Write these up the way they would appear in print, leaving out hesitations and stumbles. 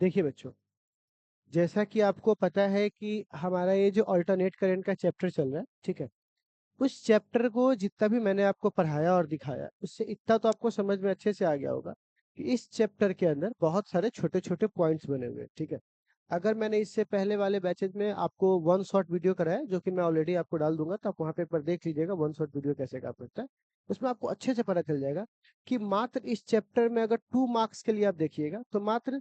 देखिए बच्चों, जैसा कि आपको पता है कि हमारा ये जो अल्टरनेट करंट का चैप्टर चल रहा है, ठीक है? उस चैप्टर को जितना भी मैंने आपको पढ़ाया और दिखाया, उससे इतना तो आपको समझ में अच्छे से आ गया होगा कि इस चैप्टर के अंदर बहुत सारे छोटे-छोटे पॉइंट्स बने हुए हैं, ठीक है? अगर मैंने इससे पहले वाले बैचेज़ में आपको वन शॉट वीडियो कराया, जो कि मैं ऑलरेडी आपको डाल दूँगा, तो आप वहाँ पे एक बार देख लीजिएगा वन शॉट वीडियो कैसे काम करता है। उसमें आपको अच्छे से पता चल जाएगा कि मात्र इस चैप्टर में अगर 2 मार्क्स के लिए आप देखिएगा, तो मात्र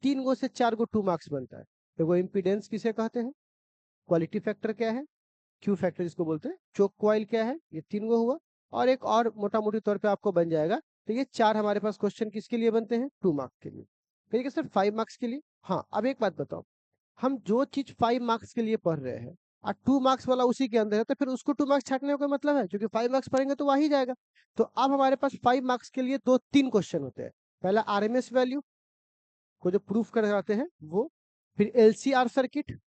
3 गो से 4 गो 2 मार्क्स बनता है। देखो इम्पीडेंस किसे कहते हैं? क्वालिटी फैक्टर क्या है? क्यू फैक्टर जिसको बोलते हैं। चोक कॉइल क्या है? ये 3 गो हुआ और एक और मोटा-मोटी तौर पे आपको बन जाएगा। तो ये 4 हमारे पास क्वेश्चन किसके लिए बनते हैं? 2 मार्क्स के लिए। कहिएगा सर 5 मार्क्स के लिए? हाँ, अब एक बात बताओ, हम जो चीज़ 5 मार्क्स के लिए पढ़ रहे हैं और 2 मार्क्स वाला उसी के अंदर है, तो फिर उसको 2 मार्क्स छाँटने का कोई मतलब है? क्योंकि 5 मार्क्स पढ़ेंगे तो वही ही जाएगा। तो अब हमारे पास 5 मार्क्स के लिए 2-3 क्वेश्चन होते हैं। पहला आरएमएस वैल्यू को जो प्रूफ कराते हैं वो, फिर एलसीआर सर्किट।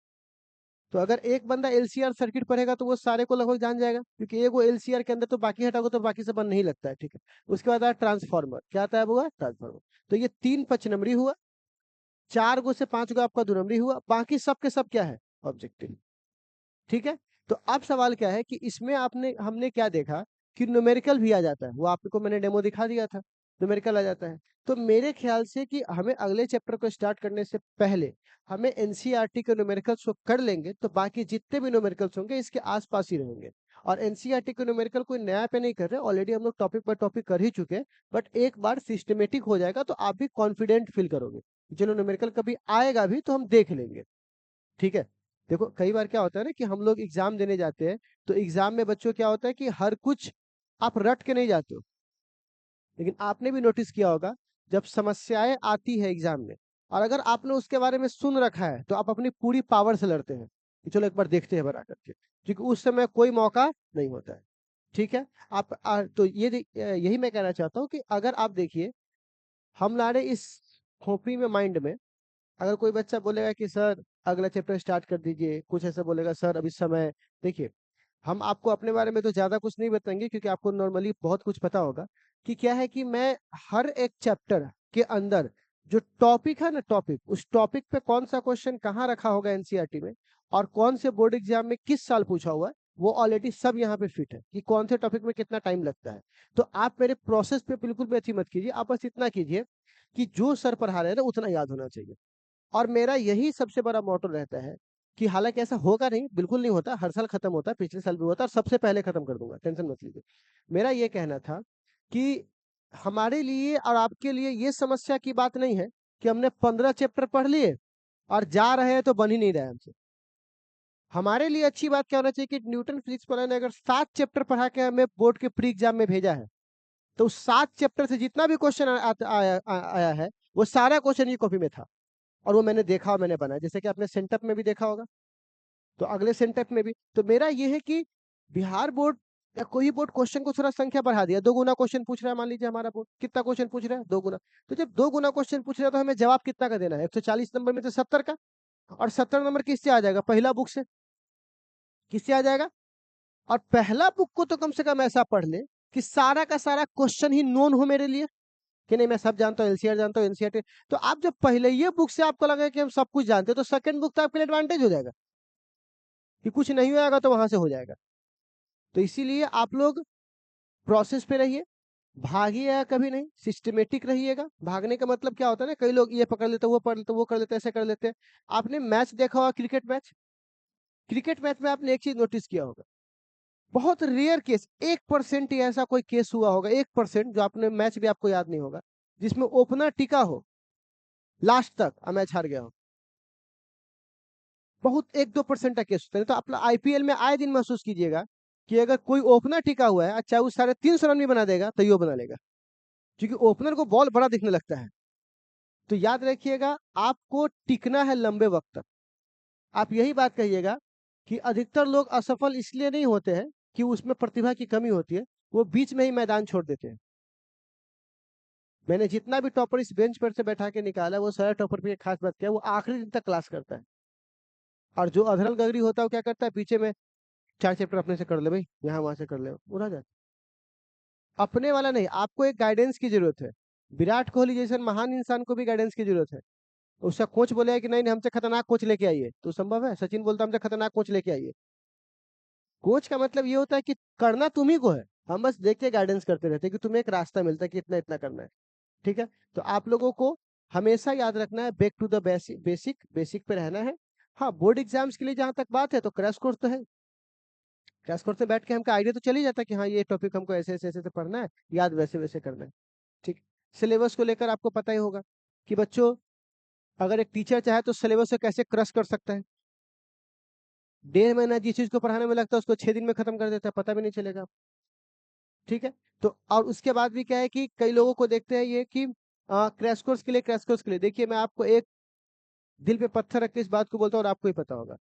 तो अगर एक बंदा एलसीआर सर्किट पढ़ेगा तो वो सारे को लगभग जान जाएगा, क्योंकि एगो एलसीआर के अंदर तो बाकी हटाओगे तो बाकी से बन नहीं लगता है, ठीक है? उसके बाद आया ट्रांसफार्मर, क्या आता है वो? ट्रांसफार्मर। तो ये 3 5 नंबरी हुआ, 4 गो से 5 गो आपका 2 नंबरी हुआ, बाकी सब के सब क्या है? ऑब्जेक्टिव। ठीक है? तो अब सवाल क्या है कि इसमें आपने हमने क्या देखा कि न्यूमेरिकल भी आ जाता है, वो आपको मैंने डेमो दिखा दिया था, न्यूमेरिकल आ जाता है। तो मेरे ख्याल से कि हमें अगले चैप्टर को स्टार्ट करने से पहले हमें एनसीईआरटी के न्यूमेरिकल्स को कर लेंगे, तो बाकी जितने भी न्यूमेरिकल्स होंगे इसके आस-पास ही रहेंगे। और एनसीईआरटी के न्यूमेरिकल कोई नया पे नहीं कर रहे, ऑलरेडी हम लोग टॉपिक बाय टॉपिक कर ही चुके हैं, बट एक बार सिस्टमैटिक हो जाएगा तो आप भी कॉन्फिडेंट फील करोगे। चलो न्यूमेरिकल कभी आएगा भी तो हम देख लेंगे। ठीक है? देखो कई बार क्या होता है ना कि हम लोग एग्ज़ाम देने जाते हैं, तो एग्ज़ाम में बच्चों क्या होता है कि हर कुछ आप रट के नहीं जाते हो। लेकिन आपने भी नोटिस किया होगा, जब समस्याएँ आती है एग्ज़ाम में और अगर आपने उसके बारे में सुन रखा है, तो आप अपनी पूरी पावर से लड़ते हैं, कि चलो एक बार देखते हैं बना करके, क्योंकि उस समय कोई मौका नहीं होता है। ठीक है? तो यही मैं कहना चाहता हूँ कि अगर आप देखिए, हमारे इस खोपड़ी में माइंड में अगर कोई बच्चा बोलेगा कि सर अगला चैप्टर स्टार्ट कर दीजिए, कुछ ऐसा बोलेगा सर अभी समय, देखिए हम आपको अपने बारे में तो ज़्यादा कुछ नहीं बताएँगे, क्योंकि आपको नॉर्मली बहुत कुछ पता होगा कि क्या है कि मैं हर एक चैप्टर के अंदर जो टॉपिक है ना, टॉपिक, उस टॉपिक पे कौन-सा क्वेश्चन कहाँ रखा होगा एनसीईआरटी में और कौन से बोर्ड एग्ज़ाम में किस साल पूछा हुआ है, वो ऑलरेडी सब यहाँ पे फिट है कि कौन से टॉपिक में कितना टाइम लगता है। तो आप मेरे प्रोसेस पे बिल्कुल भी अथी मत कीजिए, आप बस इतना कीजिए कि जो सर पढ़ा रहे हैं ना उतना याद होना चाहिए। और मेरा यही सबसे बड़ा मोटो रहता है कि हालाँकि ऐसा होगा नहीं, बिल्कुल नहीं होता, हर साल खत्म होता है, पिछले साल भी हुआ था और सबसे पहले खत्म कर दूँगा, टेंशन मत लीजिए। मेरा ये कहना था कि हमारे लिए और आपके लिए ये समस्या की बात नहीं है कि हमने 15 चैप्टर पढ़ लिए और जा रहे हैं तो बन ही नहीं रहा है हमसे। हमारे लिए अच्छी बात क्या होना चाहिए कि न्यूटन फिजिक्स वाला ने अगर 7 चैप्टर पढ़ा के हमें बोर्ड के प्री एग्ज़ाम में भेजा है, तो उस 7 चैप्टर से जितना भी क्वेश्चन आया है, वो सारा क्वेश्चन ये कॉपी में था। और वो मैंने देखा और मैंने बनाया। जैसे कि आपने सेंटअप में भी देखा होगा, तो अगले सेंटअप में भी। तो मेरा ये है कि बिहार बोर्ड या कोई बोर्ड क्वेश्चन को थोड़ा संख्या बढ़ा दिया, 2 गुना क्वेश्चन पूछ रहा है, मान लीजिए हमारा बोर्ड, कितना क्वेश्चन पूछ रहा है? 2 गुना। तो जब 2 गुना क्वेश्चन पूछ रहा है तो हमें जवाब कितना का देना है? 140 नंबर में से 70 का, और 70 नंबर किससे आ जाएगा? पहला बुक से। किससे आ जाएगा? और पहला बुक को तो कम से कम ऐसा पढ़ ले कि सारा का सारा क्वेश्चन ही नोन हो मेरे लिए, कि नहीं मैं सब जानता हूँ, एलसीआर जानता हूँ, एनसीईआरटी। तो आप जब पहले ये बुक से आपको लगे कि हम सब कुछ जानते हैं, तो सेकंड बुक तो आपके लिए एडवांटेज हो जाएगा। कि कुछ नहीं होएगा तो वहाँ से हो जाएगा। तो इसीलिए आप लोग प्रोसेस पे रहिए, भागिएगा कभी नहीं, सिस्टमैटिक रहिएगा। भागने का मतलब क्या होता है ना, कई लोग ये पकड़ लेते हैं, वो पढ़ लेते हैं, वो कर लेते हैं, ऐसे कर लेते हैं। आपने मैच देखा होगा, क्रिकेट मैच? क्रिकेट मैच में आपने एक चीज़ नोटिस किया होगा, बहुत रेयर केस, 1% ही ऐसा कोई केस हुआ होगा, 1% जो आपने मैच भी आपको याद नहीं होगा, जिसमें ओपनर टिका हो, लास्ट तक और मैच हार गया हो। बहुत 1-2% का केस होता है। तो आप आईपीएल में आए दिन महसूस कीजिएगा कि अगर कोई ओपनर टिका हुआ है, अच्छा वो साढ़े 300 रन भी बना देगा, तैयो बना लेगा। क्योंकि ओपनर को बॉल बड़ा दिखने लगता है। तो याद रखिएगा, आपको टिकना है लंबे वक़्त तक। आप यही बात कहिएगा कि अधिकतर लोग असफल इसलिए नहीं होते हैं कि उसमें प्रतिभा की कमी होती है, वो बीच में ही मैदान छोड़ देते हैं। मैंने जितना भी टॉपर इस बेंच पर से बैठा के निकाला, वो सारे टॉपर पे एक खास बात क्या है, वो आखिरी दिन तक क्लास करता है। और जो अधरल गगरी होता है, वो क्या करता है, पीछे में 4 चैप्टर अपने से कर ले भई, यहाँ-वहाँ से कर ले, वो रह जाता है। अपने वाला नहीं, आपको एक गाइडेंस की ज़रूरत है। विराट कोहली जैसे महान इंसान को भी गाइडेंस की ज़रूरत है। उसका कोच बोलेगा कि नहीं नहीं हमसे खतरनाक कोच लेके आइए, तो संभव है? सचिन बोलता है हमसे खतरनाक कोच लेके आइए। कोच का मतलब ये होता है कि करना तुम्ही को है, हम बस देख के गाइडेंस करते रहते हैं कि तुम्हें एक रास्ता मिलता है कि इतना इतना करना है। ठीक है, तो आप लोगों को हमेशा याद रखना है back to the basic, basic basic पे रहना है। हाँ, बोर्ड एग्जाम्स के लिए जहां तक बात है तो क्रैश कोर्स तो है। क्रैश कोर्स में बैठ के हमको आइडिया तो चल ही जाता है कि हाँ ये टॉपिक हमको ऐसे ऐसे ऐसे से पढ़ना है, याद वैसे वैसे करना है। ठीक, सिलेबस को लेकर आपको पता ही होगा कि बच्चों, अगर एक टीचर चाहे तो सिलेबस को कैसे क्रश कर सकता है। 1.5 महीना जिस चीज को पढ़ाने में लगता है उसको 6 दिन में खत्म कर देता है, पता भी नहीं चलेगा। ठीक है, तो और उसके बाद भी क्या है कि कई लोगों को देखते हैं ये कि क्रैश कोर्स के लिए, क्रैश कोर्स के लिए देखिए मैं आपको एक दिल पे पत्थर रख के इस बात को बोलता हूँ और आपको ही पता होगा,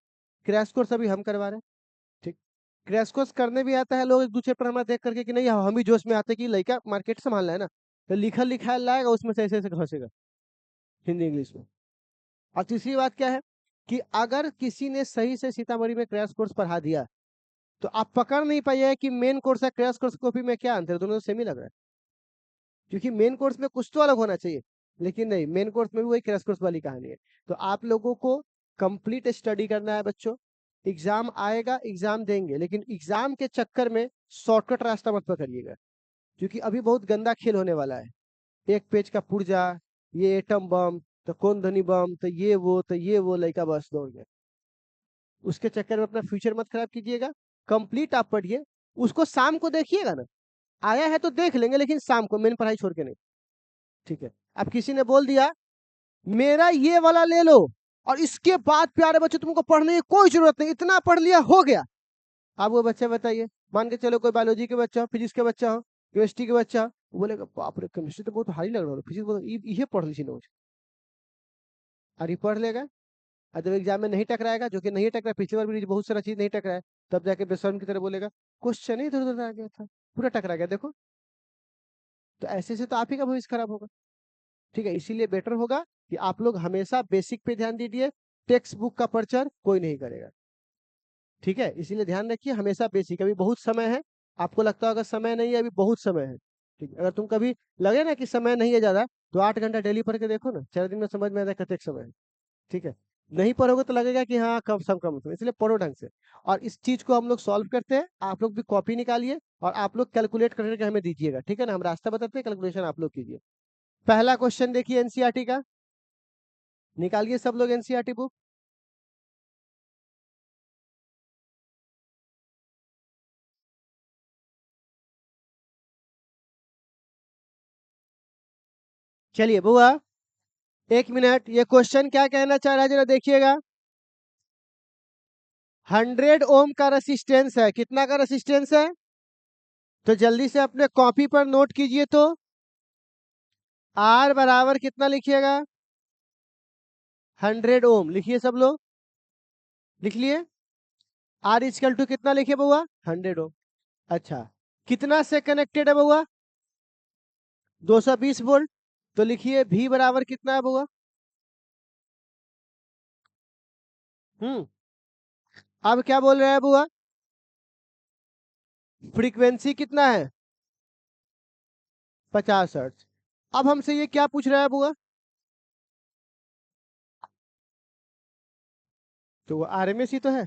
क्रैश कोर्स अभी हम करवा रहे हैं। ठीक, क्रैश कोर्स करने भी आता है लोग एक दूसरे पर हमारा देख करके कि नहीं हम ही जोश में आते हैं कि लड़का मार्केट संभालना है ना, तो लिखा लिखा लाएगा उसमें से ऐसे ऐसे घसेगा हिंदी इंग्लिश में। और तीसरी बात क्या है कि अगर किसी ने सही से सीतामढ़ी में क्रैश कोर्स पढ़ा दिया तो आप पकड़ नहीं पाइएगा कि मेन कोर्स है क्रैश कोर्स कॉपी में क्या अंतर है, दोनों तो सेम ही लग रहा है। क्योंकि मेन कोर्स में कुछ तो अलग होना चाहिए, लेकिन नहीं, मेन कोर्स में भी वही क्रैश कोर्स वाली कहानी है। तो आप लोगों को कंप्लीट स्टडी करना है बच्चों। एग्जाम आएगा, एग्जाम देंगे, लेकिन एग्जाम के चक्कर में शॉर्टकट रास्ता मत पकड़िएगा, क्योंकि अभी बहुत गंदा खेल होने वाला है। एक पेज का पुर्जा, ये एटम बम, तो कौन धनी बम, तो ये वो लड़का बस दौड़ गया। उसके चक्कर में अपना फ्यूचर मत खराब कीजिएगा। कंप्लीट आप पढ़िए, उसको शाम को देखिएगा ना, आया है तो देख लेंगे, लेकिन शाम को, मेन पढ़ाई छोड़ के नहीं। ठीक है, अब किसी ने बोल दिया मेरा ये वाला ले लो और इसके बाद प्यारे बच्चे तुमको पढ़ने की कोई जरूरत नहीं, इतना पढ़ लिया हो गया। अब वो बच्चा बताइए, मान के चलो कोई बायोलॉजी के बच्चा हो, फिजिक्स के बच्चा हो, केमिस्ट्री के बच्चा हो, वो बोलेगा बाप रे केमिस्ट्री तो बहुत भारी लग रहा है, फिजिक्स बोलो ये पढ़ लीजिए नोज। अरे पढ़ लेगा, और जब एग्जाम में नहीं टकराएगा, जो कि नहीं टकरा, पिछली बार भी बहुत सारा चीज नहीं टकराया, तब जाके बेशर्म की तरह बोलेगा क्वेश्चन ही इधर उधर आ गया था, पूरा टकरा गया देखो। तो ऐसे से तो आप ही का भविष्य खराब होगा। ठीक है, इसीलिए बेटर होगा कि आप लोग हमेशा बेसिक पे ध्यान दीजिए, टेक्स्ट बुक का प्रचार कोई नहीं करेगा। ठीक है, इसीलिए ध्यान रखिए हमेशा बेसिक, अभी बहुत समय है। आपको लगता होगा समय नहीं है, अभी बहुत समय है। ठीक है, अगर तुम कभी लगे ना कि समय नहीं है ज्यादा, तो 8 घंटा डेली पढ़ के देखो ना, 4 दिन में समझ में आता है कितने समय है। ठीक है, नहीं पढ़ोगे तो लगेगा कि हाँ कम समय, इसलिए पढ़ो ढंग से। और इस चीज को हम लोग सॉल्व करते हैं, आप लोग भी कॉपी निकालिए और आप लोग कैलकुलेट करके हमें दीजिएगा। ठीक है ना, हम रास्ता बताते हैं, कैलकुलेशन आप लोग कीजिए। पहला क्वेश्चन देखिए एनसीईआरटी का, निकालिए सब लोग एनसीईआरटी बुक। चलिए बुआ, 1 मिनट, ये क्वेश्चन क्या कहना चाह रहा है जरा देखिएगा। 100 ओम का रेसिस्टेंस है, कितना का रेसिस्टेंस है? तो जल्दी से अपने कॉपी पर नोट कीजिए तो, आर बराबर कितना लिखिएगा? 100 ओम लिखिए सब लोग, लिख लिए। आर इजकल टू कितना लिखिए बुआ? 100 ओम। अच्छा, कितना से कनेक्टेड है बुआ? 220 वोल्ट। तो लिखिए भी बराबर कितना है बुआ? हम्म, अब क्या बोल रहे हैं बुआ? फ्रीक्वेंसी कितना है? 50 हर्ट्ज। अब हमसे ये क्या पूछ रहा है बुआ? तो वो आरएमएस ही तो है।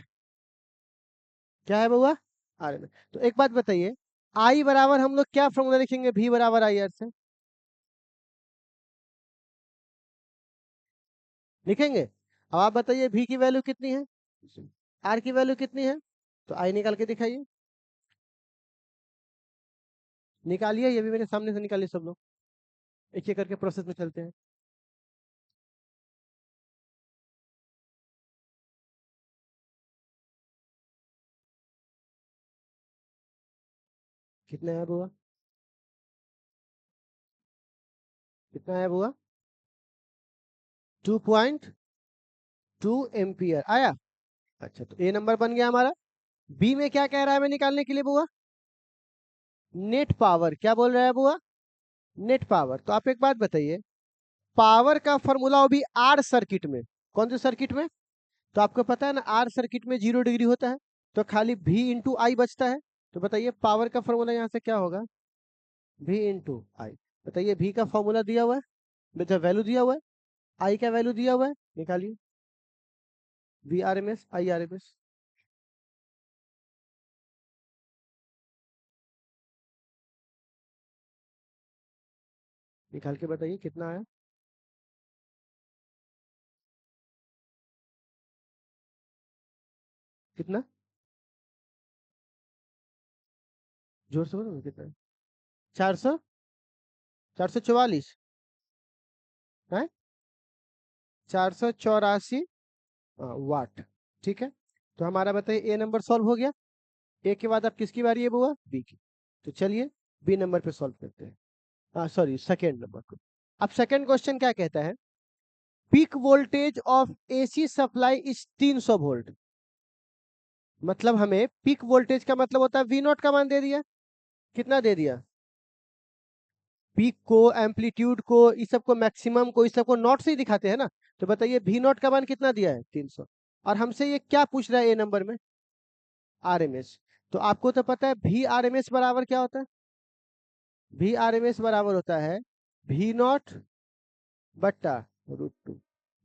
क्या है बुआ? आरएमएस। तो एक बात बताइए, आई बराबर हम लोग क्या फॉर्मूला लिखेंगे भी बराबर आई आर से? लिखेंगे। अब आप बताइए भी की वैल्यू कितनी है, आर की वैल्यू कितनी है? तो आई निकाल के दिखाइए, निकालिए, ये भी मेरे सामने से निकालिए सब लोग, एक एक करके प्रोसेस में चलते हैं। कितना है बुआ? कितना है बुआ? 2.2 एम्पियर आया। अच्छा, तो ए नंबर बन गया हमारा। बी में क्या कह रहा है हमें निकालने के लिए बुआ? नेट पावर, क्या बोल रहा है बुआ? Net power. तो आप एक बात बताइए, पावर का फॉर्मूला वो भी आर सर्किट में, कौन से सर्किट में? तो आपको पता है ना आर सर्किट में 0 डिग्री होता है, तो खाली भी इंटू आई बचता है। तो बताइए पावर का फॉर्मूला यहाँ से क्या होगा? भी इंटू आई। बताइए भी का फॉर्मूला दिया हुआ है, वैल्यू दिया हुआ है, आई का वैल्यू दिया हुआ है, निकालिए। V R M S, I R M S. निकाल के बताइए कितना आया। कितना? जोर से बोलो ना, कितना है? 400, 444 है, 484 वाट। ठीक है, तो हमारा बताइए ए नंबर सॉल्व हो गया। ए के बाद अब किसकी बारी है बुआ? बी की। तो चलिए बी नंबर पे सॉल्व करते हैं, सॉरी सेकेंड नंबर को। अब सेकेंड क्वेश्चन क्या कहता है? Peak voltage of AC supply is 300 volt. मतलब हमें पीक वोल्टेज का मतलब होता है वी नॉट का मान दे दिया। कितना दे दिया? पीक को, एम्पलीट्यूड को, इस सबको मैक्सिमम को, इस सबको नॉट से ही दिखाते हैं ना। तो बताइए वी नॉट का मान कितना दिया है? 300। और हमसे ये क्या पूछ रहा है ए नंबर में? आरएमएस। तो आपको तो पता है भी आरएमएस बराबर क्या होता है? भी आरएमएस बराबर होता है वी नॉट बट्टा √2।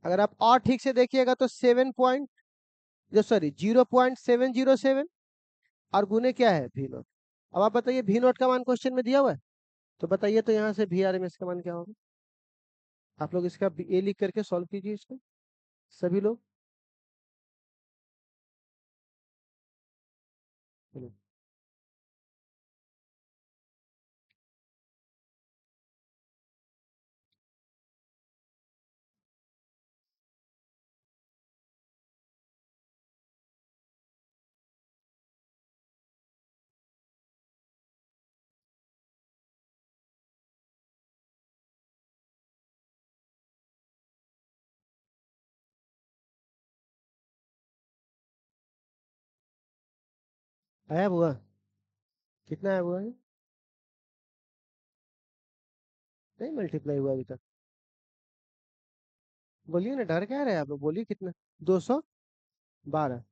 अगर आप और ठीक से देखिएगा तो 7 पॉइंट, जो सॉरी 0.707, और गुने क्या है? V naught. अब आप बताइए वी नॉट का मान क्वेश्चन में दिया हुआ है, तो बताइए तो यहाँ से वी आरएमएस का मान क्या होगा? आप लोग इसका ए लिख करके सॉल्व कीजिए इसको, सभी लोग। चलो, आया बुआ? कितना आया बुआ? नहीं मल्टीप्लाई हुआ अभी तक। बोलिए ना, डर क्या रहे आप लोग, बोलिए कितना? 212।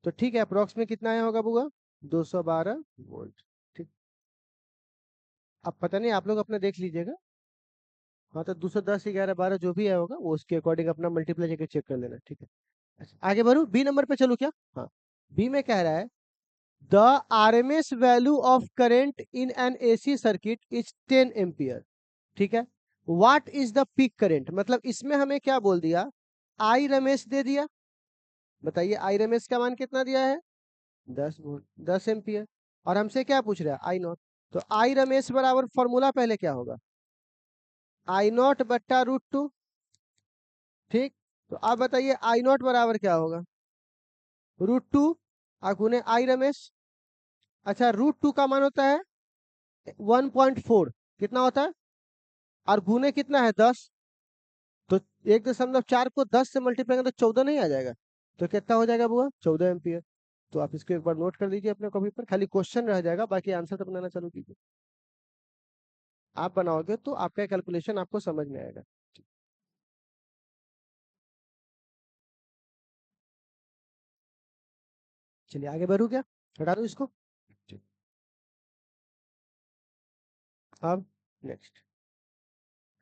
तो ठीक है, अप्रोक्स में कितना आया होगा बुआ? 212 वोल्ट। ठीक। अब पता नहीं, आप लोग अपना देख लीजिएगा। हाँ, तो 210, 11, 12 जो भी आया होगा वो उसके अकॉर्डिंग अपना मल्टीप्लाई करके चेक कर लेना। ठीक है, अच्छा आगे बढ़ू, बी नंबर पे चलो क्या? हाँ, बी में कह रहा है the RMS value of current in an AC circuit is 10 ampere. ठीक है, what is the peak current? मतलब इसमें हमें क्या बोल दिया? आई रमेश दे दिया। बताइए आई रमेश का मान कितना दिया है? 10 वोल्ट, 10 एम्पियर। और हमसे क्या पूछ रहा है? आई नॉट। तो आई रमेश बराबर फॉर्मूला पहले क्या होगा? आई नॉट बट्टा √2। ठीक, तो आप बताइए आई नॉट बराबर क्या होगा? √2 गुने आई रमेश। अच्छा, √2 का मान होता है 1.4। कितना होता है? और गुने कितना है? 10। तो 1.4 को 10 से मल्टीप्लाई करें तो 14 नहीं आ जाएगा? तो कितना हो जाएगा बुआ? 14 एम्पियर। तो आप इसको एक बार नोट कर लीजिए अपने कॉपी पर, खाली क्वेश्चन रह जाएगा, बाकी आंसर तो बनाना चालू कीजिए। आप बनाओगे तो आपका कैलकुलेशन आपको समझ में आएगा। चलिए आगे बढ़ू क्या? हटा दो इसको। ठीक। अब नेक्स्ट,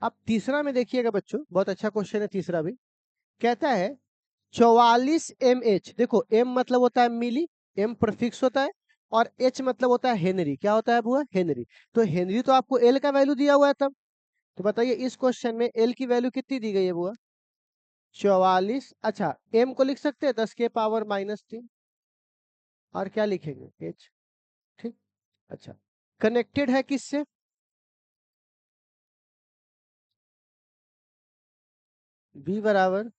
अब तीसरा में देखिएगा बच्चों, बहुत अच्छा क्वेश्चन है तीसरा भी। कहता है 44 mH। देखो m मतलब होता है मिली, m प्रीफिक्स होता है, और h मतलब होता है हेनरी। क्या होता है बुआ? हेनरी। तो हेनरी तो आपको l का वैल्यू दिया हुआ है तब। तो बताइए इस क्वेश्चन में l की वैल्यू कितनी दी गई है बुआ? 44। अच्छा, m को लिख सकते हैं 10⁻³ और क्या लिखेंगे? h। ठीक, अच्छा, कनेक्टेड है किससे? v बराबर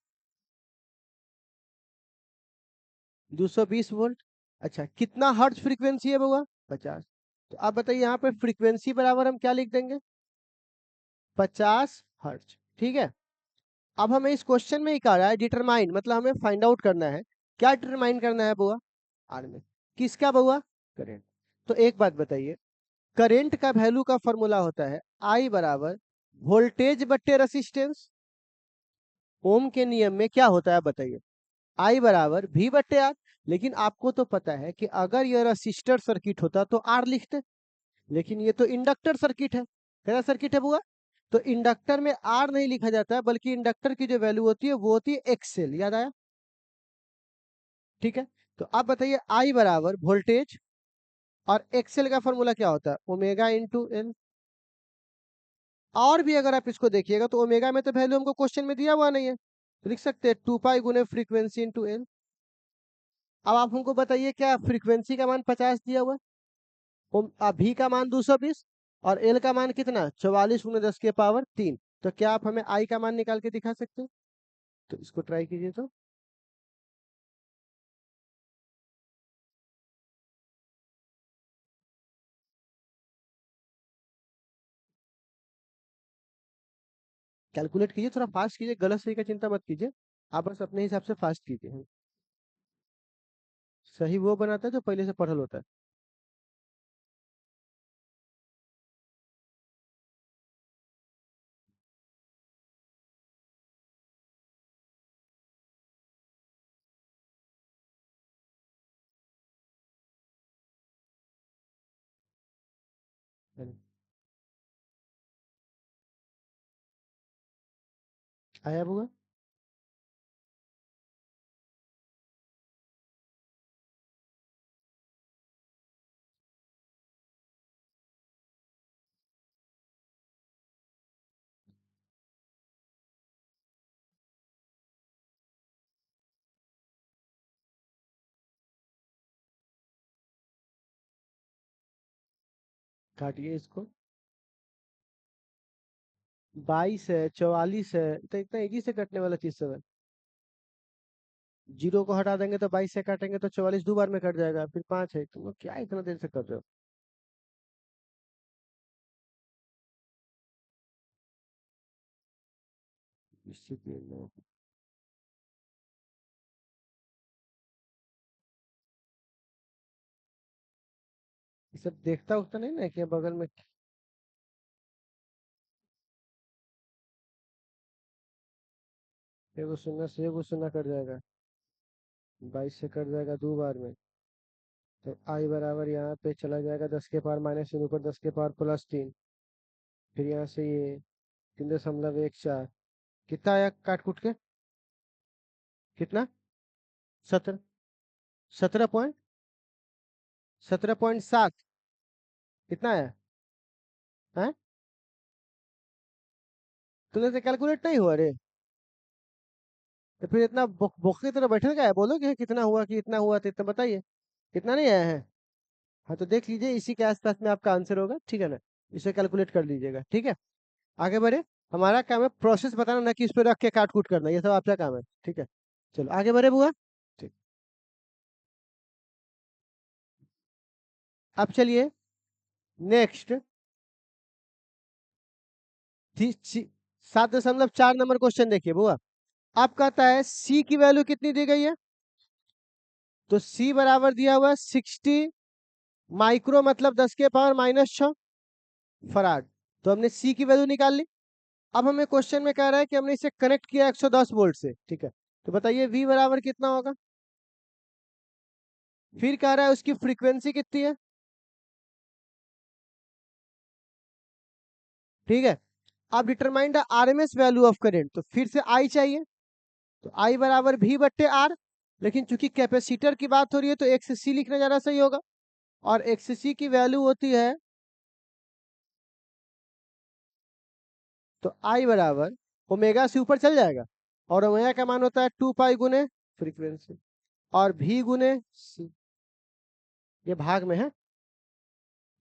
220 वोल्ट। अच्छा, कितना हर्ट्ज फ्रीक्वेंसी है बुआ? 50। तो आप बताइए यहाँ पे फ्रीक्वेंसी बराबर हम क्या लिख देंगे? 50 हर्ट्ज। ठीक है, अब हमें इस क्वेश्चन में ही कहा रहा है डिटरमाइन, मतलब हमें फाइंड आउट करना है। क्या डिटरमाइन करना है बुआ? आर में किसका बुआ? करंट। तो एक बात बताइए, करंट का वैल्यू का फॉर्मूला होता है आई बराबर वोल्टेज बट्टे रेसिस्टेंस। ओम के नियम में क्या होता है बताइए? आई बराबर V बट्टे आर। लेकिन आपको तो पता है कि अगर यह रेसिस्टर सर्किट होता तो आर लिखते, लेकिन ये तो इंडक्टर सर्किट है। कैसा सर्किट है बुआ? तो इंडक्टर में आर नहीं लिखा जाता है, बल्कि इंडक्टर की जो वैल्यू होती है वो होती है एक्सएल। याद आया? ठीक है। तो आप बताइए आई बराबर वोल्टेज, और एक्सएल का फॉर्मूला क्या होता है? Omega into L. और भी अगर आप इसको देखिएगा तो ओमेगा में तो वैल्यू हमको क्वेश्चन में दिया हुआ नहीं है, तो लिख सकते हैं 2 पाई गुने फ्रीक्वेंसी इंटू एल। अब आप हमको बताइए, क्या फ्रीक्वेंसी का मान 50 दिया हुआ है, भी का मान 220, और एल का मान कितना? 44 गुने 10 की पावर 3। तो क्या आप हमें आई का मान निकाल के दिखा सकते हैं? तो इसको ट्राई कीजिए। तो कैलकुलेट कीजिए, थोड़ा फास्ट कीजिए, गलत सही का चिंता मत कीजिए, आप बस अपने हिसाब से फास्ट कीजिए। सही वो बनाता है जो पहले से पढ़ल होता है। आया होगा। काटिए इसको। 22 है, 44 है, तो इतना इजी से कटने वाला चीज सब है। जीरो को हटा देंगे तो 22 से काटेंगे तो 44 दो बार में कट जाएगा, फिर 5 है। तुम लोग क्या इतना देर से कर रहे हो? डिसिप्लिन। ये सब देखता उठता नहीं ना कि बगल में। एगो शून्य से एगो शून्य कट जाएगा, 22 से कट जाएगा दो बार में। तो आई बराबर यहाँ पे चला जाएगा 10 के पावर -3 ऊपर 10 के पावर +3। फिर यहाँ से ये 3.14 कितना आया काट कुट के? कितना? 17। 17.7 कितना आया है? तुमने से कैलकुलेट नहीं हुआ रे? तो फिर इतना बोख की तरह बैठे क्या है, बोलो कि कितना हुआ, कि इतना हुआ, तो इतना बताइए। कितना नहीं आया है? हाँ तो देख लीजिए, इसी के आसपास में आपका आंसर होगा, ठीक है ना? इसे कैलकुलेट कर लीजिएगा, ठीक है। आगे बढ़े। हमारा काम है प्रोसेस बताना, ना कि इस पे रख के काट कूट करना, ये सब आपका काम है, ठीक है। चलो आगे बढ़े बुआ। ठीक। अब चलिए नेक्स्ट। 7.4 नंबर क्वेश्चन देखिए बुआ। आप कहता है सी की वैल्यू कितनी दी गई है? तो सी बराबर दिया हुआ है 60 माइक्रो, मतलब 10 के पावर -6 फराड। तो हमने सी की वैल्यू निकाल ली। अब हमें क्वेश्चन में कह रहा है कि हमने इसे कनेक्ट किया 110 वोल्ट से, ठीक है। तो बताइए वी बराबर कितना होगा? फिर कह रहा है उसकी फ्रीक्वेंसी कितनी है, ठीक है। अब determine the RMS value of current, तो फिर से आई चाहिए। तो आई बराबर भी बट्टे आर, लेकिन चूंकि कैपेसिटर की बात हो रही है तो एक्स सी लिखना ज्यादा सही होगा। और एक्स सी की वैल्यू होती है, तो आई बराबर ओमेगा से ऊपर चल जाएगा, और ओमेगा का मान होता है 2 पाई गुने फ्रीक्वेंसी, और भी गुने सी, ये भाग में है,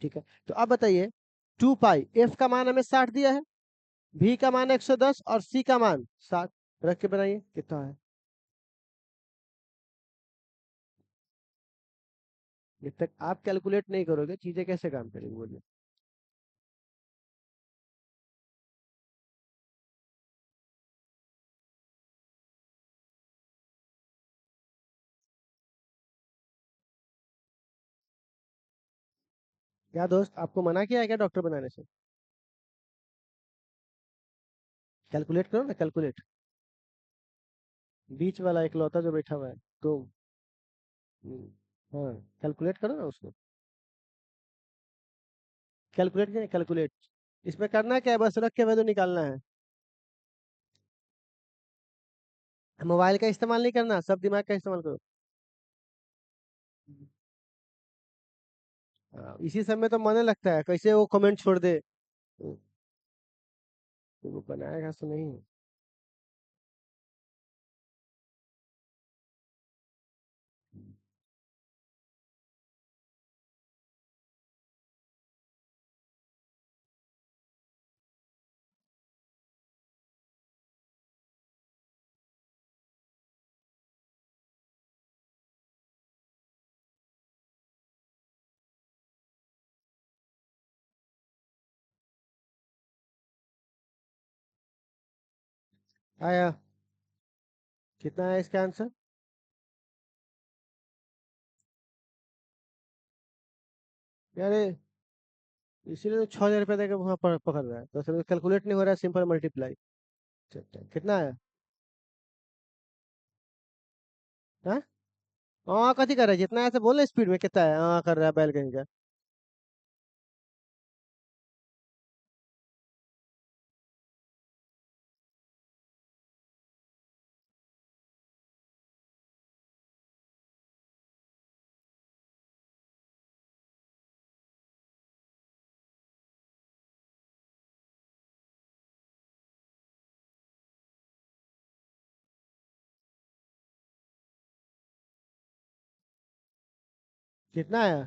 ठीक है। तो अब बताइए 2 पाई, एफ का मान हमें 60 दिया है, भी का मान 110, और सी का मान 7। रख के बनाइए कितना है। जब तक आप कैलकुलेट नहीं करोगे चीजें कैसे काम करेंगी, बोलिए। क्या दोस्त, आपको मना किया है क्या डॉक्टर बनाने से? कैलकुलेट करो ना, कैलकुलेट। बीच वाला इकलौता जो बैठा हुआ है, तो हाँ, कैलकुलेट करो ना उसको। कैलकुलेट करें, कैलकुलेट। इसमें करना क्या है, बस रख के वैल्यू निकालना है। मोबाइल का इस्तेमाल नहीं करना, सब दिमाग का इस्तेमाल करो। हाँ, इसी समय तो मन लगता है, कैसे वो कमेंट छोड़ दे। तो वो बनाएगा तो नहीं। आया। कितना है इसका आंसर? यार इसीलिए तो 6,000 रुपये देकर वहाँ पर पकड़ रहा है, तो असल में कैलकुलेट नहीं हो रहा है, सिंपल मल्टीप्लाई। कितना है? हाँ। हाँ कथी कर रहा है, जितना ऐसे बोल स्पीड में कितना है, हाँ कर रहा है बैल कहीं का। कितना है?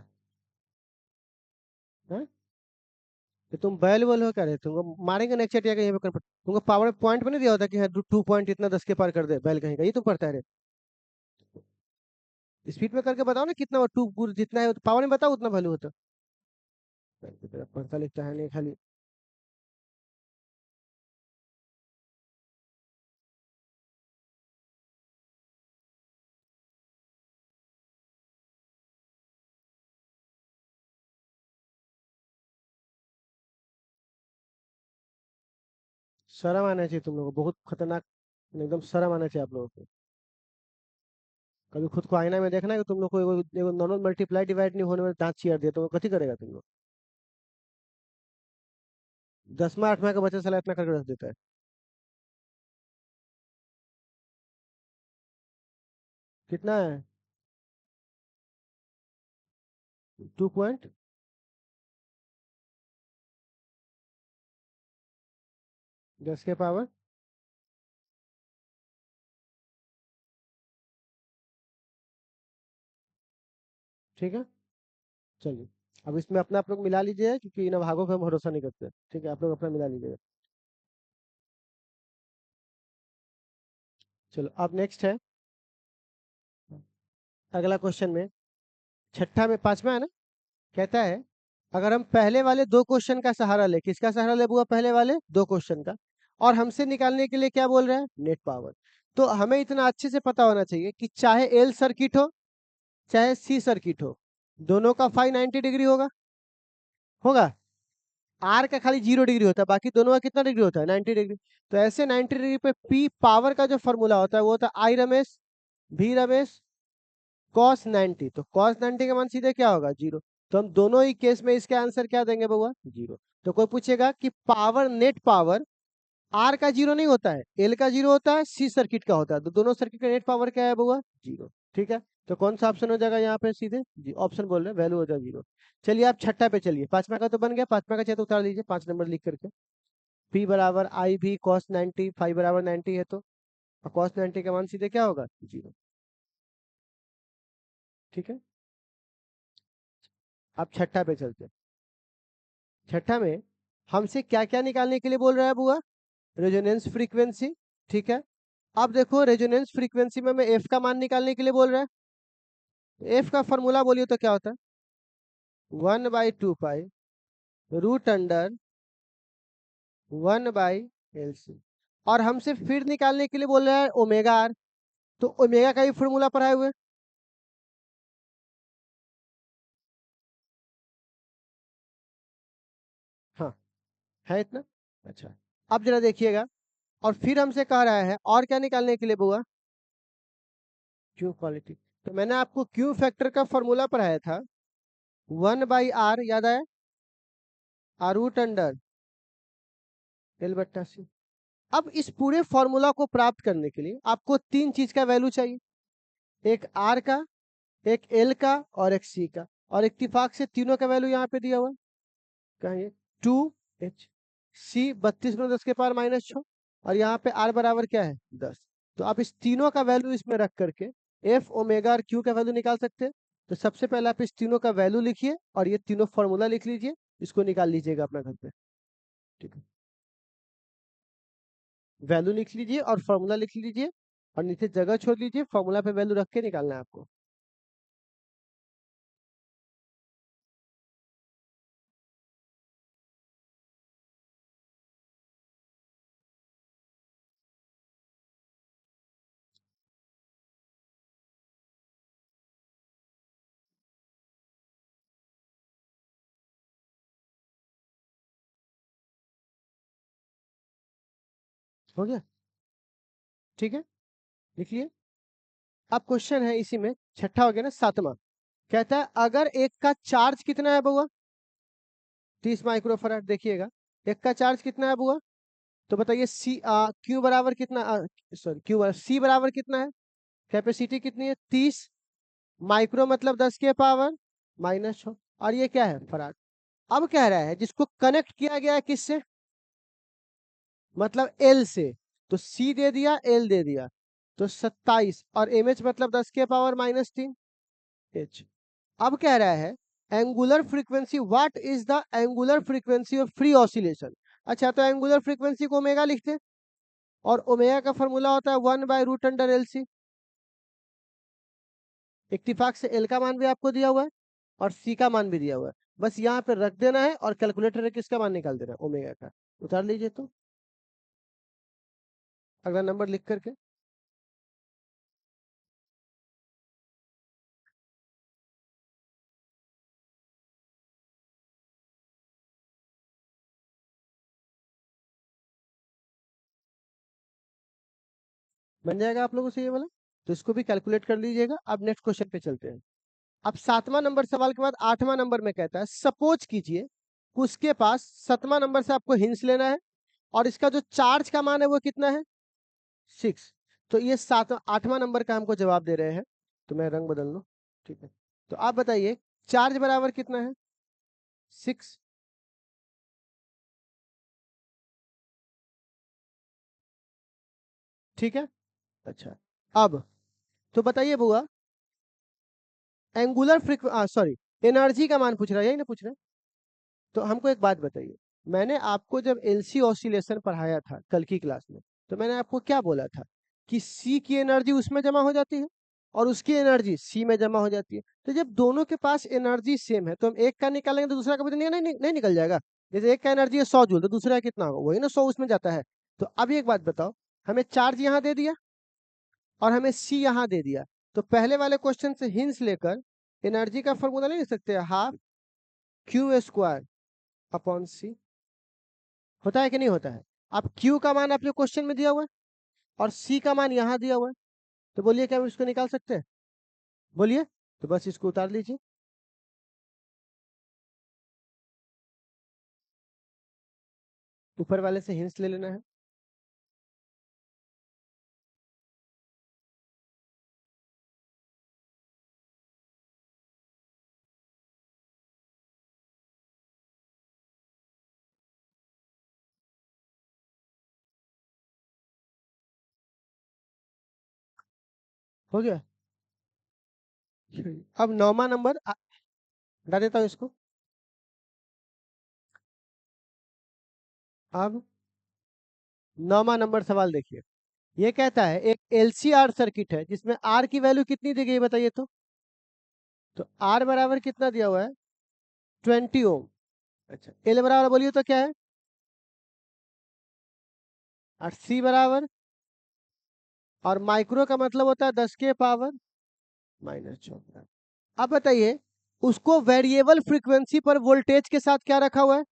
हाँ? तो तुम बैल बोल हो, क्या रहे तुमको मारेंगे नेक्स्ट चटिया कहीं पे तुमको पावर पॉइंट में नहीं दिया होता कि हाँ 2 पॉइंट इतना 10 के पार कर दे बैल कहीं का, ये तुम करता है रे। स्पीड में करके बताओ ना कितना, 2 जितना है पावर में बताओ उतना वैल्यू होता। पढ़ता लिखता है नहीं खाली। शर्म आना चाहिए तुम लोगों को, बहुत खतरनाक। एकदम शर्म आना चाहिए आप लोगों को। कभी खुद को आईना में देखना है कि तुम लोग को एगो नॉर्मल मल्टीप्लाई डिवाइड नहीं होने में दांत चियर दिया तो कथी करेगा तुम लोग? 10वां 8वां का बच्चा साला इतना करके रख देता है। कितना है? 2 पॉइंट। 10 के पावर। ठीक है। चलिए। अब इसमें अपना आप लोग मिला लीजिए, क्योंकि इन भागों पे हम भरोसा नहीं करते। ठीक है, आप लोग अपना मिला लीजिएगा। चलो अब नेक्स्ट है अगला क्वेश्चन में। छठा में, पांचवा है ना। कहता है, अगर हम पहले वाले 2 क्वेश्चन का सहारा ले, किसका सहारा ले बुआ, पहले वाले 2 क्वेश्चन का, और हमसे निकालने के लिए क्या बोल रहा है, नेट पावर। तो हमें इतना अच्छे से पता होना चाहिए कि चाहे एल सर्किट हो चाहे सी सर्किट हो, दोनों का फाई 90 डिग्री होगा। होगा। आर का खाली 0 डिग्री होता है, बाकी दोनों का कितना डिग्री होता है, 90 डिग्री। तो ऐसे 90 डिग्री पे पी पावर का जो फॉर्मूला होता है वो होता है आई रमेश भी रमेश कॉस 90। तो कॉस 90 का मान सीधे क्या होगा, 0। तो हम दोनों ही केस में इसका आंसर क्या देंगे बउआ, 0। तो कोई पूछेगा कि पावर, नेट पावर आर का 0 नहीं होता है, एल का 0 होता है, सी सर्किट का होता है, तो दोनों सर्किट का नेट पावर क्या है बउआ, 0। ठीक है। तो कौन सा ऑप्शन हो जाएगा यहाँ पे, सीधे जी ऑप्शन बोल रहे हैं, वैल्यू हो जाएगा 0। चलिए आप छठा पे चलिए, पांचवा का तो बन गया, पांचवा का चाहे तो उतार लीजिए 5 नंबर लिख करके। पी बराबर आई भी कॉस 90, फाइव बराबर 90 है तो कॉस 90 का मान सीधे क्या होगा, 0। ठीक है। अब छठा पे चलते हैं। छठा में हमसे क्या क्या निकालने के लिए बोल रहा है बुआ, रेजोनेंस फ्रीक्वेंसी। ठीक है। अब देखो रेजोनेंस फ्रीक्वेंसी में एफ का मान निकालने के लिए बोल रहा है। एफ का फॉर्मूला बोलिए तो क्या होता है, 1/2 पाई रूट अंडर 1/LC। और हमसे फिर निकालने के लिए बोल रहा है ओमेगा आर। तो ओमेगा का भी फॉर्मूला पढ़ाए हुए। हाँ है इतना। अच्छा। अब जरा देखिएगा, और फिर हमसे कह रहा है और क्या निकालने के लिए बुआ, क्यू क्वालिटी। तो मैंने आपको क्यू फैक्टर का फॉर्मूला पढ़ाया था, 1/R, याद आया, आर रूट अंडर L/C। अब इस पूरे फॉर्मूला को प्राप्त करने के लिए आपको 3 चीज का वैल्यू चाहिए, एक R का, एक L का और एक C का, और इत्तेफाक से तीनों का वैल्यू यहाँ पे दिया हुआ है। कहिए 2H, C 32×10⁻⁻6, और यहाँ पे R बराबर क्या है 10। तो आप इस तीनों का वैल्यू इसमें रख करके F, ओमेगा और Q का वैल्यू निकाल सकते हैं। तो सबसे पहले आप इस तीनों का वैल्यू लिखिए और ये तीनों फॉर्मूला लिख लीजिए, इसको निकाल लीजिएगा अपना घर पे। ठीक है, वैल्यू लिख लीजिए और फॉर्मूला लिख लीजिए और नीचे जगह छोड़ दीजिए, फॉर्मूला पे वैल्यू रख के निकालना है आपको। हो गया? ठीक है, लिख लिए। अब क्वेश्चन है इसी में, छठा हो गया ना, सातवां। कहता है अगर एक का चार्ज कितना है बुआ, 30 माइक्रोफराड। देखिएगा एक का चार्ज कितना है बुआ, तो बताइए क्यू बराबर कितना, सॉरी क्यू सी बराबर कितना है, कैपेसिटी कितनी है 30, माइक्रो मतलब 10⁻⁻⁻6, और ये क्या है फराड। अब कह रहा है जिसको कनेक्ट किया गया है किससे, मतलब एल से, तो सी दे दिया एल दे दिया, तो 27, और एम एच मतलब 10⁻⁻3 एच। अब कह रहा है angular frequency, what is the angular frequency of free oscillation. अच्छा, तो एंगुलर फ्रीक्वेंसी को ओमेगा लिखते हैं, और ओमेगा का फॉर्मूला होता है 1/√LC। इत्तेफाक से एल का मान भी आपको दिया हुआ है और सी का मान भी दिया हुआ है, बस यहाँ पे रख देना है और कैलकुलेटर में किसका मान निकाल देना है, ओमेगा का। उतार लीजिए तो अगला नंबर लिख करके। बन जाएगा आप लोगों से ये वाला, तो इसको भी कैलकुलेट कर लीजिएगा। अब नेक्स्ट क्वेश्चन पे चलते हैं। अब 7वां नंबर सवाल के बाद 8वां नंबर में कहता है सपोज कीजिए उसके पास 7वां नंबर से आपको हिंस लेना है, और इसका जो चार्ज का मान है वो कितना है 6। तो ये 8वां नंबर का हमको जवाब दे रहे हैं, तो मैं रंग बदल लूं। ठीक है, तो आप बताइए चार्ज बराबर कितना है 6। ठीक है, अच्छा अब तो बताइए बुआ, एंगुलर सॉरी, एनर्जी का मान पूछ रहा है, यही ना पूछ रहा है। तो हमको एक बात बताइए, मैंने आपको जब एलसी ऑसिलेशन पढ़ाया था कल की क्लास में, तो मैंने आपको क्या बोला था कि सी की एनर्जी उसमें जमा हो जाती है और उसकी एनर्जी सी में जमा हो जाती है। तो जब दोनों के पास एनर्जी सेम है तो हम एक का निकालेंगे तो दूसरा का भी तो नहीं निकल जाएगा। जैसे एक का एनर्जी है 100 जूल, तो दूसरा कितना होगा, वही ना 100 उसमें जाता है। तो अब एक बात बताओ, हमें चार्ज यहाँ दे दिया और हमें सी यहाँ दे दिया, तो पहले वाले क्वेश्चन से हिंस लेकर एनर्जी का फॉर्मूला नहीं लिख सकते, हाफ Q² अपॉन सी। होता है कि नहीं होता है। अब Q का मान आपने क्वेश्चन में दिया हुआ है और C का मान यहाँ दिया हुआ है, तो बोलिए क्या हम इसको निकाल सकते हैं, बोलिए। तो बस इसको उतार लीजिए, ऊपर वाले से हिंस ले लेना है। हो गया। अब 9वां नंबर हटा देता हूँ इसको। अब 9वां नंबर सवाल देखिए, ये कहता है एक LCR सर्किट है जिसमें R की वैल्यू कितनी दी गई बताइए तो R बराबर कितना दिया हुआ है 20 ओम। अच्छा, L बराबर बोलिए तो क्या है, और C बराबर, और माइक्रो का मतलब होता है 10⁻⁻⁴। अब बताइए उसको वेरिएबल फ्रीक्वेंसी पर वोल्टेज के साथ क्या रखा हुआ है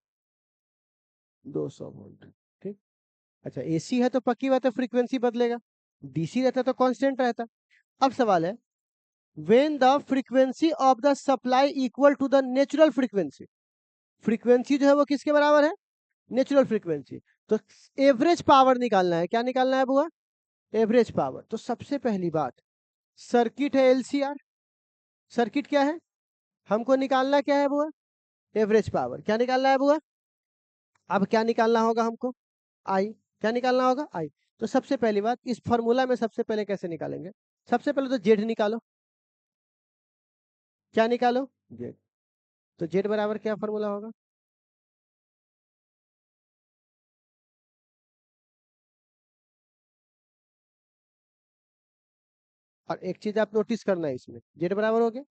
200 वोल्ट। ठीक, अच्छा एसी है तो पक्की बात है फ्रीक्वेंसी बदलेगा, डीसी रहता तो कांस्टेंट रहता। अब सवाल है when the frequency of the supply equal to the natural frequency, frequency जो है वो किसके बराबर है नेचुरल फ्रीक्वेंसी। तो एवरेज पावर निकालना है, क्या निकालना है बुआ? Average power. तो सबसे पहली बात, सर्किट है एलसीआर। सर्किट क्या है? हमको निकालना क्या है बुआ? Average power. क्या निकालना है बुआ? अब क्या निकालना होगा हमको? आई। क्या निकालना होगा? आई। तो सबसे पहली बात, इस फॉर्मूला में सबसे पहले कैसे निकालेंगे? सबसे पहले तो जेड निकालो। क्या निकालो? जेड। तो जेड बराबर क्या फॉर्मूला होगा? और एक चीज आप नोटिस करना है, इसमें जेड बराबर हो गया।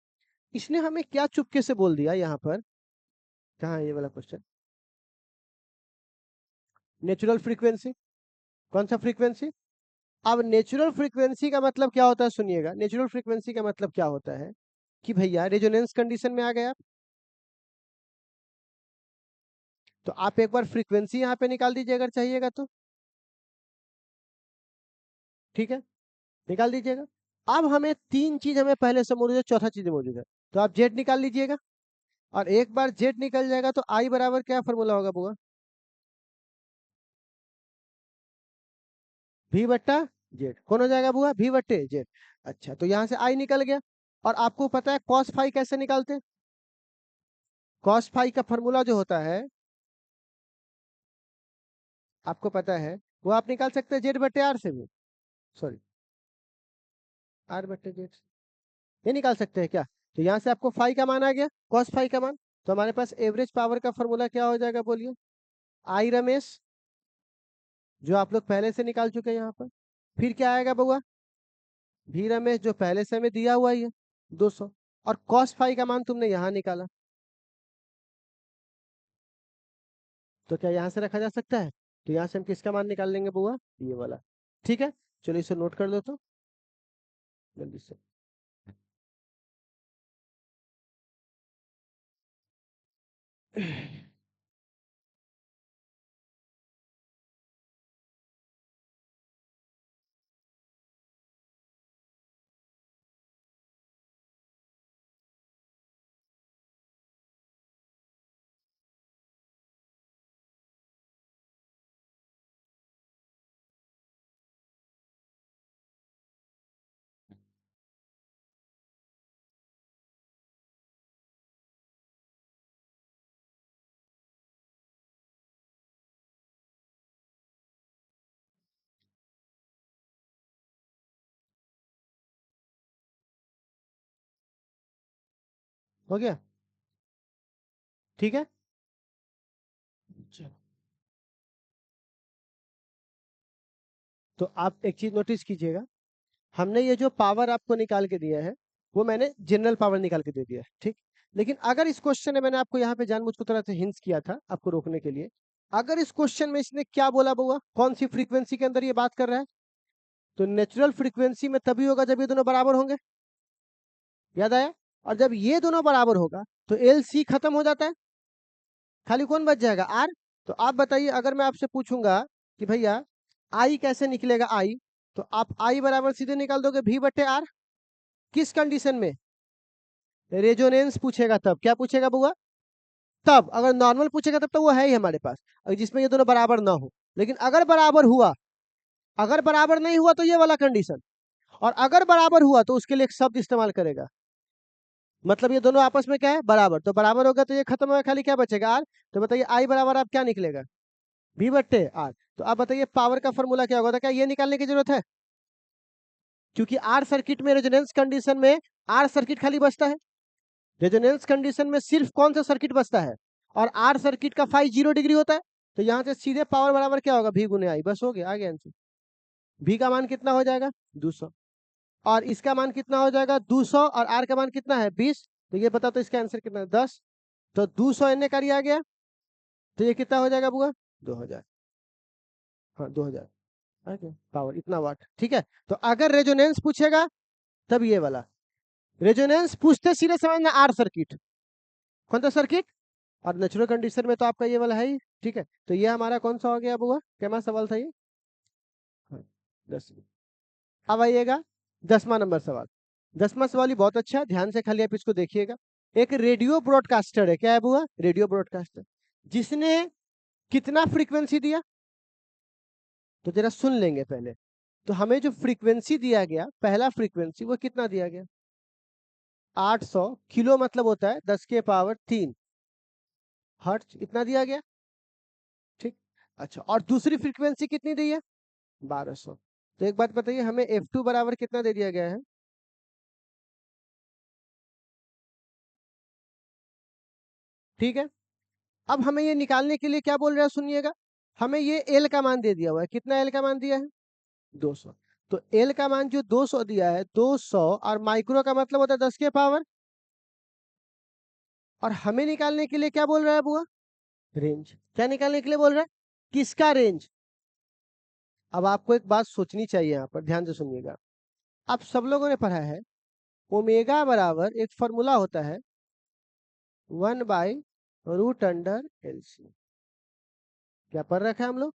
इसने हमें क्या चुपके से बोल दिया यहाँ पर? कहाँ है ये वाला क्वेश्चन? Natural frequency. कौन सा फ्रीक्वेंसी? अब नेचुरल फ्रीक्वेंसी का मतलब क्या होता है, सुनिएगा। नेचुरल फ्रीक्वेंसी का मतलब क्या होता है कि भैया रेजोनेंस कंडीशन में आ गए आप, तो आप एक बार फ्रीक्वेंसी यहाँ पे निकाल दीजिए अगर चाहिएगा तो। ठीक है, निकाल दीजिएगा। अब हमें तीन चीज हमें पहले से मौजूद है, चौथा चीज मौजूद है। तो आप जेड निकाल लीजिएगा। और एक बार जेड निकल जाएगा तो आई बराबर क्या फॉर्मूला होगा बुआ? भी बट्टा जेड। कौन हो जाएगा बुआ? भी बट्टे जेड। अच्छा, तो यहाँ से आई निकल गया। और आपको पता है कॉस फाई कैसे निकालते हैं? कॉस फाई का फॉर्मूला जो होता है, आपको पता है, वो आप निकाल सकते हैं जेड बट्टे आर से भी। सॉरी, आर बट्टे जेड। ये निकाल सकते हैं क्या? तो यहाँ से आपको फाई का मान आ गया, कॉस फाई का मान। तो हमारे पास एवरेज पावर का फॉर्मूला क्या हो जाएगा बोलिए? आई रमेश, जो आप लोग पहले से निकाल चुके हैं यहाँ पर। फिर क्या आएगा बउआ? भी रमेश, जो पहले से हमें दिया हुआ ही है, 200। और कॉस फाई का मान तुमने यहाँ निकाला, तो क्या यहाँ से रखा जा सकता है? तो यहाँ से हम किसका मान निकाल लेंगे बुआ? ये वाला। ठीक है, चलो इसे नोट कर लो तो जल्दी से। हो गया? ठीक है, चलो। तो आप एक चीज नोटिस कीजिएगा, हमने ये जो पावर आपको निकाल के दिया है, वो मैंने जनरल पावर निकाल के दे दिया है, ठीक। लेकिन अगर इस क्वेश्चन में, मैंने आपको यहाँ पे जानबूझ को तरह से हिंट्स किया था आपको रोकने के लिए, अगर इस क्वेश्चन में इसने क्या बोला बुआ, कौन सी फ्रीक्वेंसी के अंदर ये बात कर रहा है, तो नेचुरल फ्रीक्वेंसी में तभी होगा जब ये दोनों बराबर होंगे। याद आया? और जब ये दोनों बराबर होगा तो एल सी खत्म हो जाता है, खाली कौन बच जाएगा? आर। तो आप बताइए, अगर मैं आपसे पूछूंगा कि भैया आई कैसे निकलेगा आई, तो आप आई बराबर सीधे निकाल दोगे भी बट्टे आर। किस कंडीशन में? रेजोनेंस पूछेगा तब। क्या पूछेगा बुआ? तब। अगर नॉर्मल पूछेगा तब तो वो है ही हमारे पास, जिसमें ये दोनों बराबर ना हो। लेकिन अगर बराबर हुआ, अगर बराबर नहीं हुआ तो ये वाला कंडीशन, और अगर बराबर हुआ तो उसके लिए एक शब्द इस्तेमाल करेगा, मतलब ये दोनों आपस में क्या है? बराबर। तो बराबर होगा तो ये खत्म होगा, खाली क्या बचेगा? आर। तो बताइए आई बराबर आप क्या निकलेगा? भी बट्टे आर। तो आप बताइए पावर का फॉर्मूला क्या होगा? तो क्या ये निकालने की जरूरत है? क्योंकि आर सर्किट में, रेजोनेंस कंडीशन में आर सर्किट खाली बचता है। रेजोनेंस कंडीशन में सिर्फ कौन सा सर्किट बचता है? और आर सर्किट का फाई 0 डिग्री होता है। तो यहाँ से सीधे पावर बराबर क्या होगा? भी गुने आई। बस हो गया, आगे आंसर। भी का मान कितना हो जाएगा? 200। और इसका मान कितना हो जाएगा? 200। और आर का मान कितना है? 20। तो ये बता, तो इसका आंसर कितना है? 10। तो 200 एन का आ गया। तो ये कितना हो जाएगा बुआ? 2000। हाँ, 2000 आ गया पावर, इतना वाट। ठीक है। तो अगर रेजोनेंस पूछेगा तब ये वाला, रेजोनेंस पूछते सीधे समझना आर सर्किट। कौन सा सर्किट? और नेचुरल कंडीशन में तो आपका ये वाला है ही। ठीक है, तो ये हमारा कौन सा हो गया बुआ? क्या सवाल था ये? हाँ, 10। अब आइएगा 10वां नंबर सवाल। 10वां सवाल ही बहुत अच्छा है, ध्यान से खाली आप इसको देखिएगा। एक रेडियो ब्रॉडकास्टर है, क्या है बुआ? रेडियो ब्रॉडकास्टर, जिसने कितना फ्रीक्वेंसी दिया, तो जरा सुन लेंगे पहले। तो हमें जो फ्रीक्वेंसी दिया गया, पहला फ्रीक्वेंसी वो कितना दिया गया, 800 किलो, मतलब होता है 10 के पावर 3 हर्ट्ज, इतना दिया गया। ठीक। अच्छा, और दूसरी फ्रीक्वेंसी कितनी दी है, 1200। तो एक बात बताइए, हमें F2 बराबर कितना दे दिया गया है, ठीक है। अब हमें ये निकालने के लिए क्या बोल रहा है, सुनिएगा। हमें ये एल का मान दे दिया हुआ है, कितना एल का मान दिया है, 200। तो एल का मान जो 200 दिया है, 200, और माइक्रो का मतलब होता है 10 के पावर, और हमें निकालने के लिए क्या बोल रहा है बुआ, रेंज। क्या निकालने के लिए बोल रहा है, किसका रेंज। अब आपको एक बात सोचनी चाहिए, यहाँ पर ध्यान से सुनिएगा। आप सब लोगों ने पढ़ा है, ओमेगा बराबर एक फॉर्मूला होता है 1/√अंडर LC। क्या पढ़ रखा है हम लोग।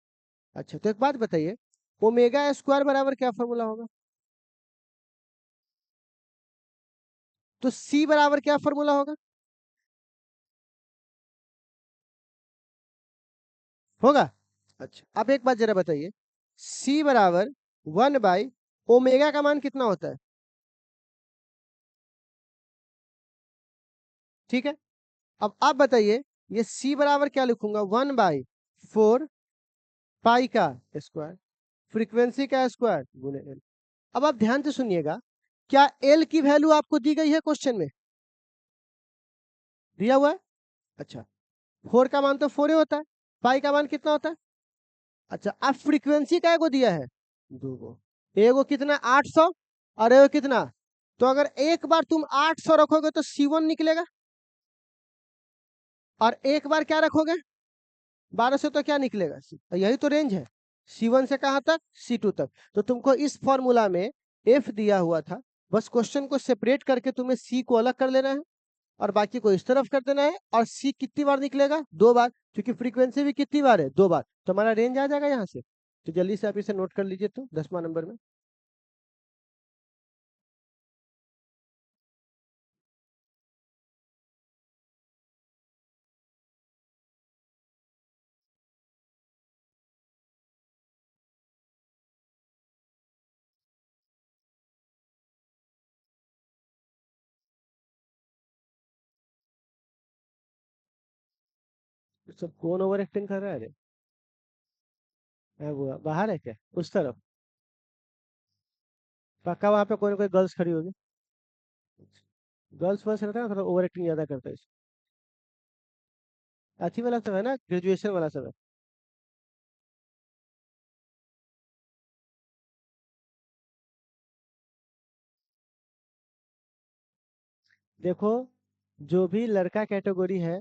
अच्छा, तो एक बात बताइए, ओमेगा स्क्वायर बराबर क्या फॉर्मूला होगा, तो सी बराबर क्या फॉर्मूला होगा, होगा। अच्छा, अब एक बात जरा बताइए, सी बराबर 1/ओमेगा का मान कितना होता है, ठीक है। अब आप बताइए, ये सी बराबर क्या लिखूंगा, 1/4 पाई का स्क्वायर, फ्रीक्वेंसी का स्क्वायर गुने एल। अब आप ध्यान से सुनिएगा, क्या एल की वैल्यू आपको दी गई है क्वेश्चन में, दिया हुआ है। अच्छा, 4 का मान तो 4 ही होता है, पाई का मान कितना होता है। अच्छा, अब फ्रीक्वेंसी का को दिया है, दो गो, एगो कितना 800, और एगो कितना। तो अगर एक बार तुम 800 रखोगे तो C1 निकलेगा, और एक बार क्या रखोगे 1200, तो क्या निकलेगा, यही तो रेंज है, C1 से कहां तक, C2 तक। तो तुमको इस फॉर्मूला में F दिया हुआ था, बस क्वेश्चन को सेपरेट करके तुम्हें C को अलग कर लेना है, और बाकी को इस तरफ कर देना है, और C कितनी बार निकलेगा, 2 बार, क्योंकि फ्रीक्वेंसी भी कितनी बार है, 2 बार, तो हमारा रेंज आ जाएगा यहाँ से। तो जल्दी से आप इसे नोट कर लीजिए, तो 10वां नंबर में। सब कौन ओवर एक्टिंग कर रहा है रे, वो बाहर है क्या, उस तरफ, पक्का वहां पे कोई ना कोई गर्ल्स खड़ी होगी। गर्ल्स वर्ल्स रहता है ना, थोड़ा ओवर एक्टिंग ज्यादा करता है। अच्छी वाला सब है ना, ग्रेजुएशन वाला सब है। देखो, जो भी लड़का कैटेगरी है,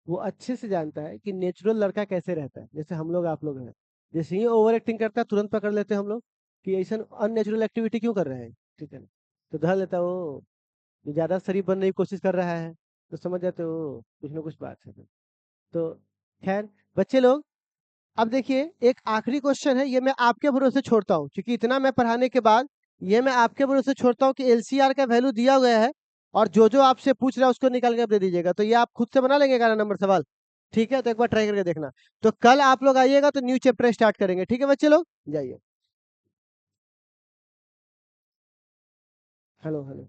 वो अच्छे से जानता है कि नेचुरल लड़का कैसे रहता है, जैसे हम लोग आप लोग हैं। जैसे ही ओवर एक्टिंग करता है, तुरंत पकड़ लेते हैं हम लोग कि ऐसा अननेचुरल एक्टिविटी क्यों कर रहे हैं, ठीक है ना। तो धर लेता है वो, जो ज्यादा शरीफ बनने की कोशिश कर रहा है, तो समझ जाते हो कुछ ना कुछ बात है। तो खैर, बच्चे लोग, अब देखिए, एक आखिरी क्वेश्चन है, ये मैं आपके भरोसे छोड़ता हूँ, क्योंकि इतना मैं पढ़ाने के बाद ये मैं आपके भरोसे छोड़ता हूँ कि एलसीआर का वैल्यू दिया गया है, और जो जो आपसे पूछ रहा है उसको निकाल के आप दे दीजिएगा, तो ये आप खुद से बना लेंगे 11 नंबर सवाल। ठीक है, तो एक बार ट्राई करके देखना। तो कल आप लोग आइएगा तो न्यू चैप्टर स्टार्ट करेंगे, ठीक है बच्चे लोग, जाइए। Hello hello.